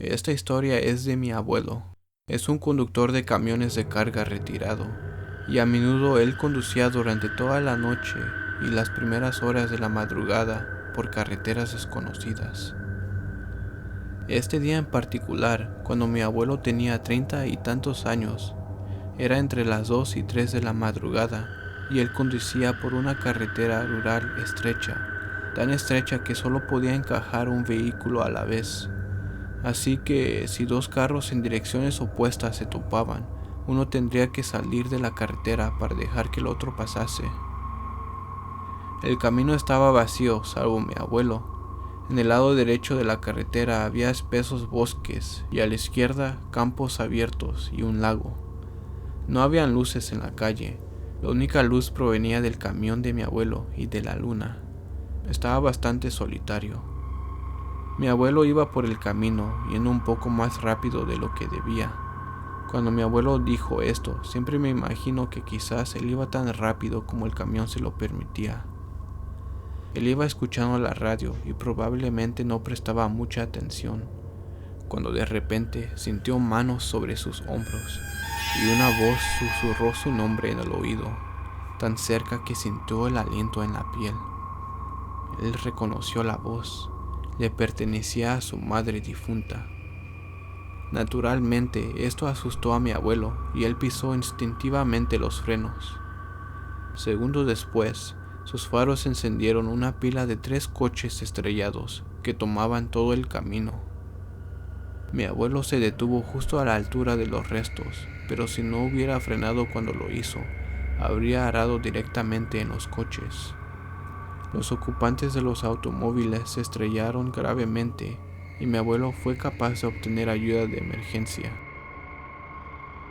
Esta historia es de mi abuelo. Es un conductor de camiones de carga retirado, y a menudo él conducía durante toda la noche y las primeras horas de la madrugada por carreteras desconocidas. Este día en particular, cuando mi abuelo tenía 30 y tantos años, era entre las 2 y 3 de la madrugada, y él conducía por una carretera rural estrecha, tan estrecha que solo podía encajar un vehículo a la vez. Así que si dos carros en direcciones opuestas se topaban, uno tendría que salir de la carretera para dejar que el otro pasase. El camino estaba vacío, salvo mi abuelo. En el lado derecho de la carretera había espesos bosques y a la izquierda campos abiertos y un lago. No habían luces en la calle. La única luz provenía del camión de mi abuelo y de la luna. Estaba bastante solitario. Mi abuelo iba por el camino, yendo un poco más rápido de lo que debía. Cuando mi abuelo dijo esto, siempre me imagino que quizás él iba tan rápido como el camión se lo permitía. Él iba escuchando la radio y probablemente no prestaba mucha atención, cuando de repente sintió manos sobre sus hombros y una voz susurró su nombre en el oído, tan cerca que sintió el aliento en la piel. Él reconoció la voz. Le pertenecía a su madre difunta. Naturalmente, esto asustó a mi abuelo y él pisó instintivamente los frenos. Segundos después, sus faros encendieron una pila de 3 coches estrellados que tomaban todo el camino. Mi abuelo se detuvo justo a la altura de los restos, pero si no hubiera frenado cuando lo hizo, habría arado directamente en los coches. Los ocupantes de los automóviles se estrellaron gravemente y mi abuelo fue capaz de obtener ayuda de emergencia.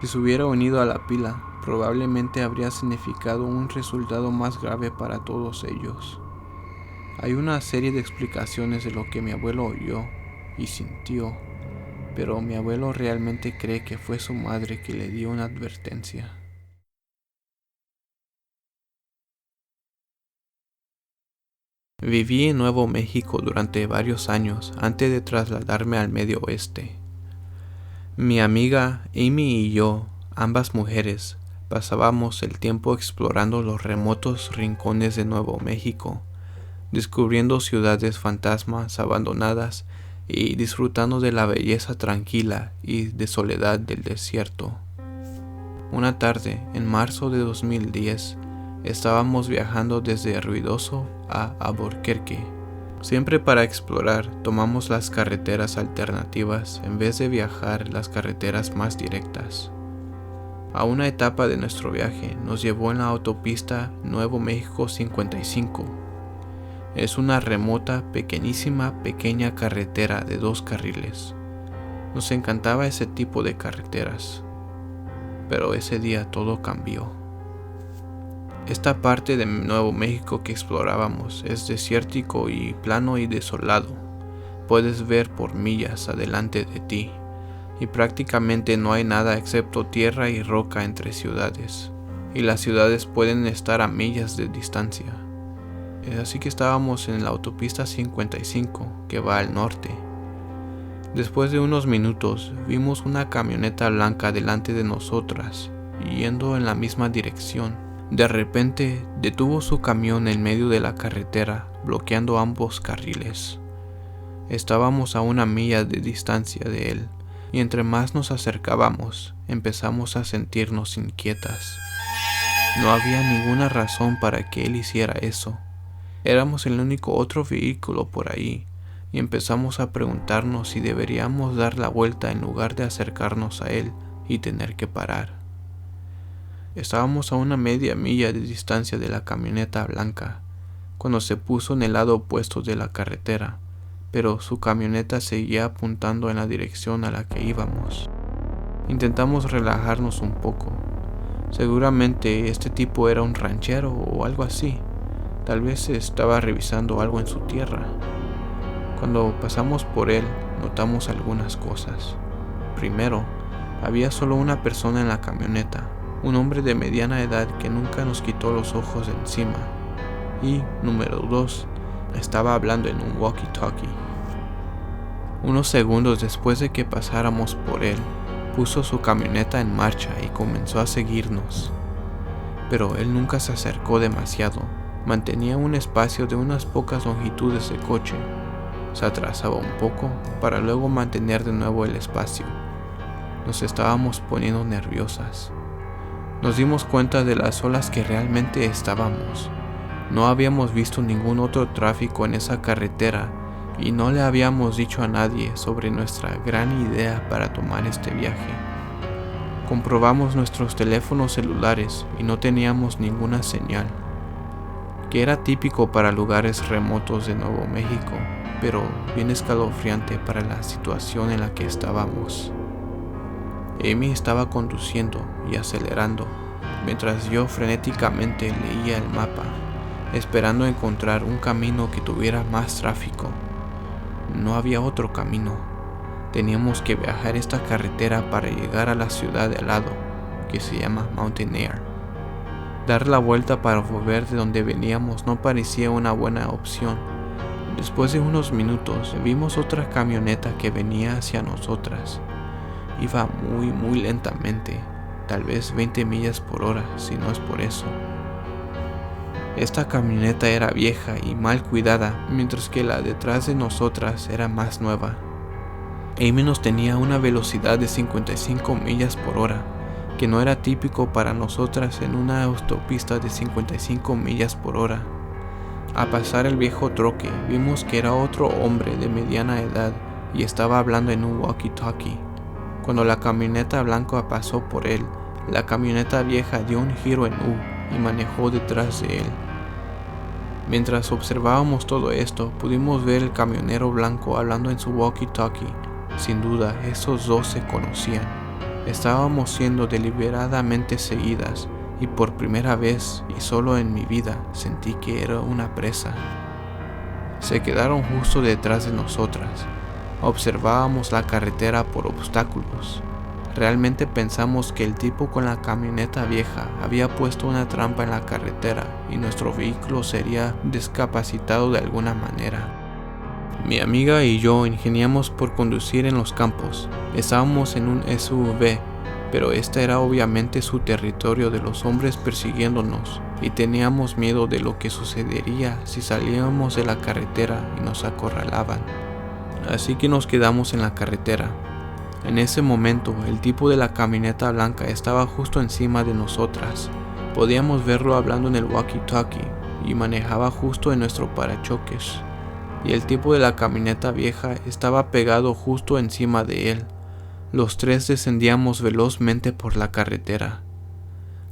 Si se hubiera unido a la pila, probablemente habría significado un resultado más grave para todos ellos. Hay una serie de explicaciones de lo que mi abuelo oyó y sintió, pero mi abuelo realmente cree que fue su madre que le dio una advertencia. Viví en Nuevo México durante varios años antes de trasladarme al Medio Oeste. Mi amiga Amy y yo, ambas mujeres, pasábamos el tiempo explorando los remotos rincones de Nuevo México, descubriendo ciudades fantasmas abandonadas y disfrutando de la belleza tranquila y de soledad del desierto. Una tarde, en marzo de 2010, estábamos viajando desde Ruidoso a Albuquerque. Siempre para explorar, tomamos las carreteras alternativas en vez de viajar las carreteras más directas. A una etapa de nuestro viaje nos llevó en la autopista Nuevo México 55. Es una remota, pequeña carretera de 2 carriles. Nos encantaba ese tipo de carreteras. Pero ese día todo cambió. Esta parte de Nuevo México que explorábamos es desértico y plano y desolado. Puedes ver por millas adelante de ti, y prácticamente no hay nada excepto tierra y roca entre ciudades, y las ciudades pueden estar a millas de distancia. Así que estábamos en la autopista 55 que va al norte. Después de unos minutos vimos una camioneta blanca delante de nosotras, yendo en la misma dirección. De repente detuvo su camión en medio de la carretera, bloqueando ambos carriles. Estábamos a 1 milla de distancia de él, y entre más nos acercábamos, empezamos a sentirnos inquietas. No había ninguna razón para que él hiciera eso. Éramos el único otro vehículo por ahí, y empezamos a preguntarnos si deberíamos dar la vuelta en lugar de acercarnos a él y tener que parar. Estábamos a 1 media milla de distancia de la camioneta blanca, cuando se puso en el lado opuesto de la carretera, pero su camioneta seguía apuntando en la dirección a la que íbamos. Intentamos relajarnos un poco. Seguramente este tipo era un ranchero o algo así. Tal vez estaba revisando algo en su tierra. Cuando pasamos por él, notamos algunas cosas. Primero, había solo una persona en la camioneta, un hombre de mediana edad que nunca nos quitó los ojos de encima. Y, número 2, estaba hablando en un walkie-talkie. Unos segundos después de que pasáramos por él, puso su camioneta en marcha y comenzó a seguirnos. Pero él nunca se acercó demasiado, mantenía un espacio de unas pocas longitudes de coche. Se atrasaba un poco para luego mantener de nuevo el espacio. Nos estábamos poniendo nerviosas. Nos dimos cuenta de las olas que realmente estábamos. No habíamos visto ningún otro tráfico en esa carretera y no le habíamos dicho a nadie sobre nuestra gran idea para tomar este viaje. Comprobamos nuestros teléfonos celulares y no teníamos ninguna señal, que era típico para lugares remotos de Nuevo México, pero bien escalofriante para la situación en la que estábamos. Amy estaba conduciendo y acelerando, mientras yo frenéticamente leía el mapa, esperando encontrar un camino que tuviera más tráfico. No había otro camino. Teníamos que viajar esta carretera para llegar a la ciudad de al lado, que se llama Mountain Air. Dar la vuelta para volver de donde veníamos no parecía una buena opción. Después de unos minutos, vimos otra camioneta que venía hacia nosotras. Iba muy lentamente, tal vez 20 millas por hora, si no es por eso. Esta camioneta era vieja y mal cuidada, mientras que la detrás de nosotras era más nueva. Amy nos tenía una velocidad de 55 millas por hora, que no era típico para nosotras en una autopista de 55 millas por hora. Al pasar el viejo troque, vimos que era otro hombre de mediana edad y estaba hablando en un walkie-talkie. Cuando la camioneta blanca pasó por él, la camioneta vieja dio un giro en U y manejó detrás de él. Mientras observábamos todo esto, pudimos ver el camionero blanco hablando en su walkie-talkie. Sin duda, esos dos se conocían. Estábamos siendo deliberadamente seguidas y por primera vez y solo en mi vida sentí que era una presa. Se quedaron justo detrás de nosotras. Observábamos la carretera por obstáculos. Realmente pensamos que el tipo con la camioneta vieja había puesto una trampa en la carretera y nuestro vehículo sería discapacitado de alguna manera. Mi amiga y yo ingeniamos por conducir en los campos. Estábamos en un SUV, pero este era obviamente su territorio de los hombres persiguiéndonos y teníamos miedo de lo que sucedería si salíamos de la carretera y nos acorralaban. Así que nos quedamos en la carretera. En ese momento, el tipo de la camioneta blanca estaba justo encima de nosotras. Podíamos verlo hablando en el walkie-talkie y manejaba justo en nuestro parachoques. Y el tipo de la camioneta vieja estaba pegado justo encima de él. Los tres descendíamos velozmente por la carretera.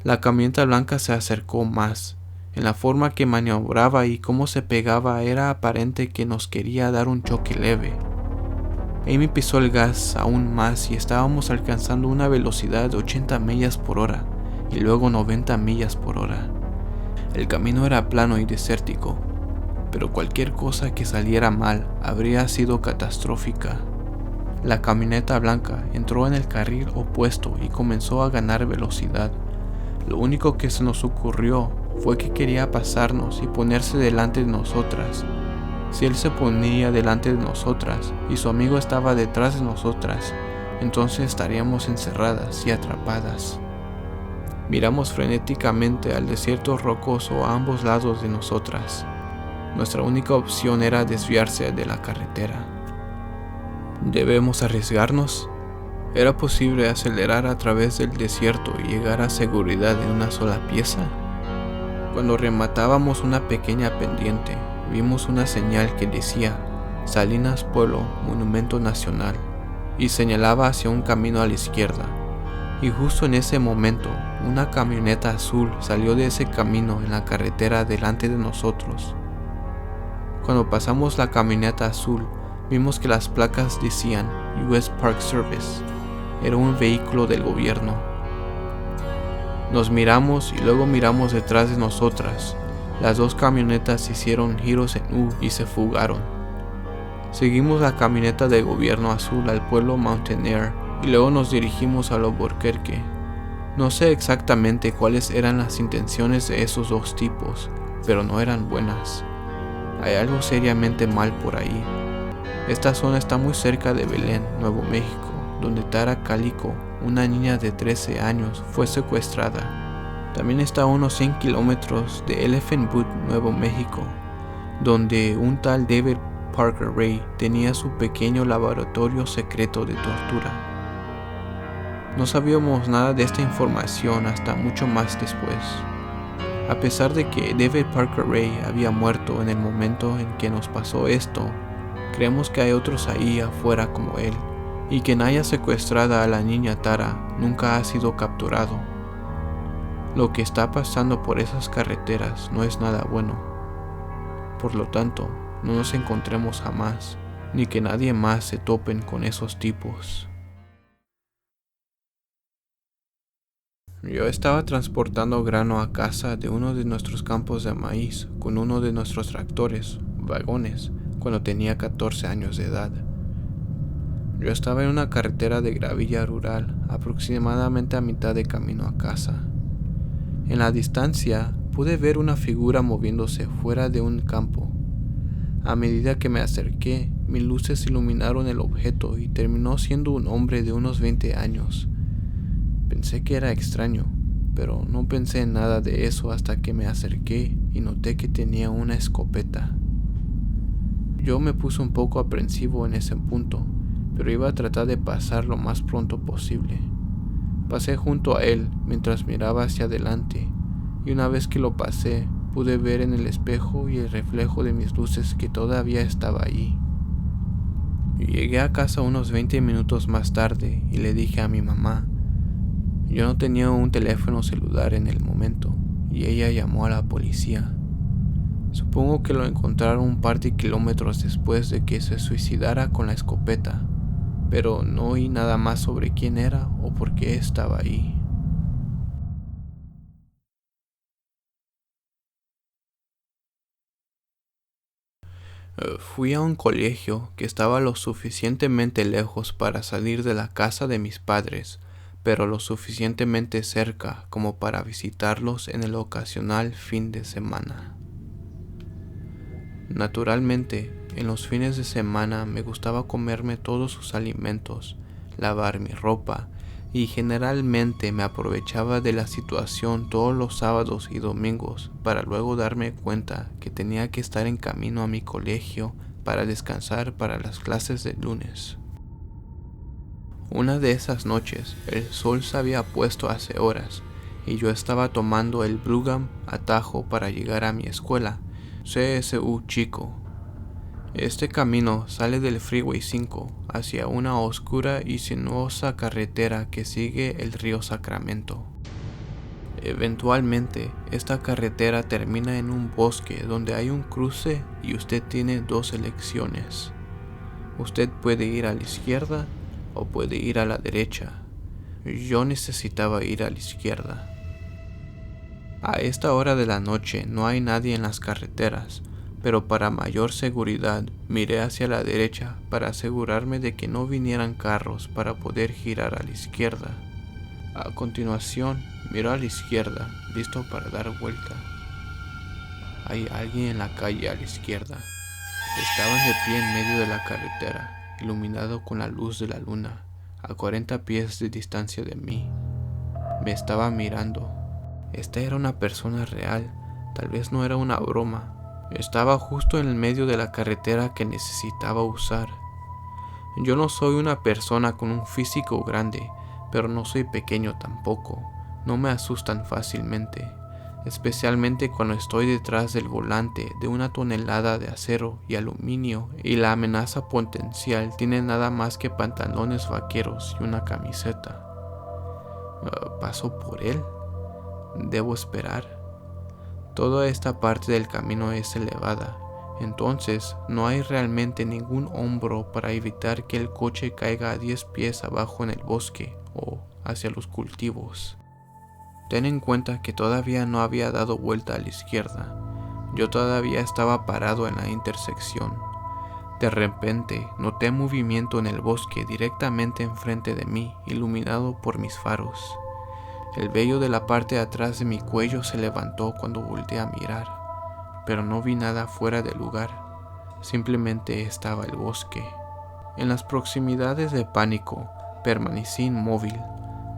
La camioneta blanca se acercó más. En la forma que maniobraba y cómo se pegaba era aparente que nos quería dar un choque leve. Amy pisó el gas aún más y estábamos alcanzando una velocidad de 80 millas por hora y luego 90 millas por hora. El camino era plano y desértico, pero cualquier cosa que saliera mal habría sido catastrófica. La camioneta blanca entró en el carril opuesto y comenzó a ganar velocidad. Lo único que se nos ocurrió fue que quería pasarnos y ponerse delante de nosotras. Si él se ponía delante de nosotras y su amigo estaba detrás de nosotras, entonces estaríamos encerradas y atrapadas. Miramos frenéticamente al desierto rocoso a ambos lados de nosotras. Nuestra única opción era desviarse de la carretera. ¿Debemos arriesgarnos? ¿Era posible acelerar a través del desierto y llegar a seguridad en una sola pieza? Cuando rematábamos una pequeña pendiente, vimos una señal que decía Salinas Pueblo, Monumento Nacional, y señalaba hacia un camino a la izquierda. Y justo en ese momento, una camioneta azul salió de ese camino en la carretera delante de nosotros. Cuando pasamos la camioneta azul, vimos que las placas decían US Park Service. Era un vehículo del gobierno. Nos miramos y luego miramos detrás de nosotras. Las dos camionetas hicieron giros en U y se fugaron. Seguimos la camioneta de gobierno azul al pueblo Mountain Air y luego nos dirigimos a Albuquerque. No sé exactamente cuáles eran las intenciones de esos dos tipos, pero no eran buenas. Hay algo seriamente mal por ahí. Esta zona está muy cerca de Belén, Nuevo México, donde Tara Calico, una niña de 13 años, fue secuestrada. También está a unos 100 kilómetros de Elephant Butte, Nuevo México, donde un tal David Parker Ray tenía su pequeño laboratorio secreto de tortura. No sabíamos nada de esta información hasta mucho más después. A pesar de que David Parker Ray había muerto en el momento en que nos pasó esto, creemos que hay otros ahí afuera como él, y quien haya secuestrado a la niña Tara nunca ha sido capturado. Lo que está pasando por esas carreteras no es nada bueno. Por lo tanto, no nos encontremos jamás, ni que nadie más se topen con esos tipos. Yo estaba transportando grano a casa de uno de nuestros campos de maíz con uno de nuestros tractores, vagones, cuando tenía 14 años de edad. Yo estaba en una carretera de gravilla rural, aproximadamente a mitad de camino a casa. En la distancia pude ver una figura moviéndose fuera de un campo. A medida que me acerqué, mis luces iluminaron el objeto y terminó siendo un hombre de unos 20 años. Pensé que era extraño, pero no pensé en nada de eso hasta que me acerqué y noté que tenía una escopeta. Yo me puse un poco aprensivo en ese punto, pero iba a tratar de pasar lo más pronto posible. Pasé junto a él mientras miraba hacia adelante, y una vez que lo pasé, pude ver en el espejo y el reflejo de mis luces que todavía estaba allí. Llegué a casa unos 20 minutos más tarde y le dije a mi mamá. Yo no tenía un teléfono celular en el momento, y ella llamó a la policía. Supongo que lo encontraron un par de kilómetros después de que se suicidara con la escopeta, pero no oí nada más sobre quién era o por qué estaba ahí. Fui a un colegio que estaba lo suficientemente lejos para salir de la casa de mis padres, pero lo suficientemente cerca como para visitarlos en el ocasional fin de semana. Naturalmente, en los fines de semana me gustaba comerme todos sus alimentos, lavar mi ropa, y generalmente me aprovechaba de la situación todos los sábados y domingos para luego darme cuenta que tenía que estar en camino a mi colegio para descansar para las clases del lunes. Una de esas noches, el sol se había puesto hace horas, y yo estaba tomando el Blue Gum atajo para llegar a mi escuela, CSU Chico. Este camino sale del Freeway 5 hacia una oscura y sinuosa carretera que sigue el río Sacramento. Eventualmente, esta carretera termina en un bosque donde hay un cruce y usted tiene dos elecciones. Usted puede ir a la izquierda o puede ir a la derecha. Yo necesitaba ir a la izquierda. A esta hora de la noche no hay nadie en las carreteras, pero para mayor seguridad miré hacia la derecha para asegurarme de que no vinieran carros para poder girar a la izquierda. A continuación, miró a la izquierda, listo para dar vuelta. Hay alguien en la calle a la izquierda. Estaban de pie en medio de la carretera, iluminado con la luz de la luna, a 40 pies de distancia de mí. Me estaba mirando. Esta era una persona real, tal vez no era una broma. Estaba justo en el medio de la carretera que necesitaba usar. Yo no soy una persona con un físico grande, pero no soy pequeño tampoco. No me asustan fácilmente, especialmente cuando estoy detrás del volante de una tonelada de acero y aluminio y la amenaza potencial tiene nada más que pantalones vaqueros y una camiseta. ¿Paso por él? ¿Debo esperar? Toda esta parte del camino es elevada, entonces no hay realmente ningún hombro para evitar que el coche caiga a 10 pies abajo en el bosque o hacia los cultivos. Ten en cuenta que todavía no había dado vuelta a la izquierda. Yo todavía estaba parado en la intersección. De repente noté movimiento en el bosque directamente enfrente de mí, iluminado por mis faros. El vello de la parte de atrás de mi cuello se levantó cuando volteé a mirar, pero no vi nada fuera de lugar. simplemente estaba el bosque. En las proximidades de Pánico, permanecí inmóvil.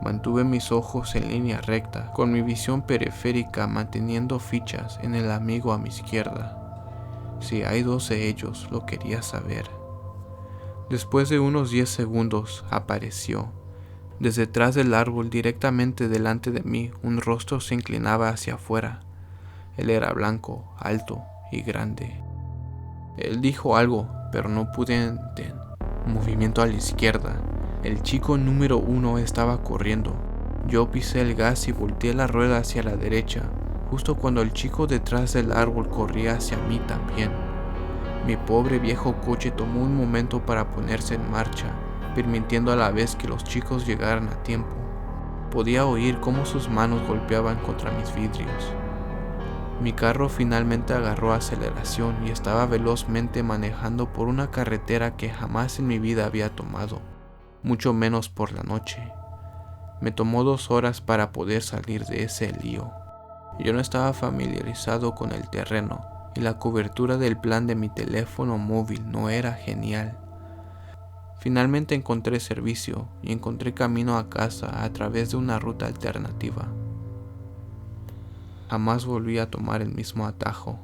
Mantuve mis ojos en línea recta, con mi visión periférica manteniendo fichas en el amigo a mi izquierda. Si hay 2 de ellos, lo quería saber. Después de unos 10 segundos, apareció. Desde detrás del árbol, directamente delante de mí, un rostro se inclinaba hacia afuera. Él era blanco, alto y grande. Él dijo algo, pero no pude entender. Movimiento a la izquierda. El chico número 1 estaba corriendo. Yo pisé el gas y volteé la rueda hacia la derecha, justo cuando el chico detrás del árbol corría hacia mí también. Mi pobre viejo coche tomó un momento para ponerse en marcha, permitiendo a la vez que los chicos llegaran a tiempo. Podía oír cómo sus manos golpeaban contra mis vidrios. Mi carro finalmente agarró aceleración y estaba velozmente manejando por una carretera que jamás en mi vida había tomado, mucho menos por la noche. Me tomó 2 horas para poder salir de ese lío. Yo no estaba familiarizado con el terreno y la cobertura del plan de mi teléfono móvil no era genial. Finalmente encontré servicio y encontré camino a casa a través de una ruta alternativa. Jamás volví a tomar el mismo atajo.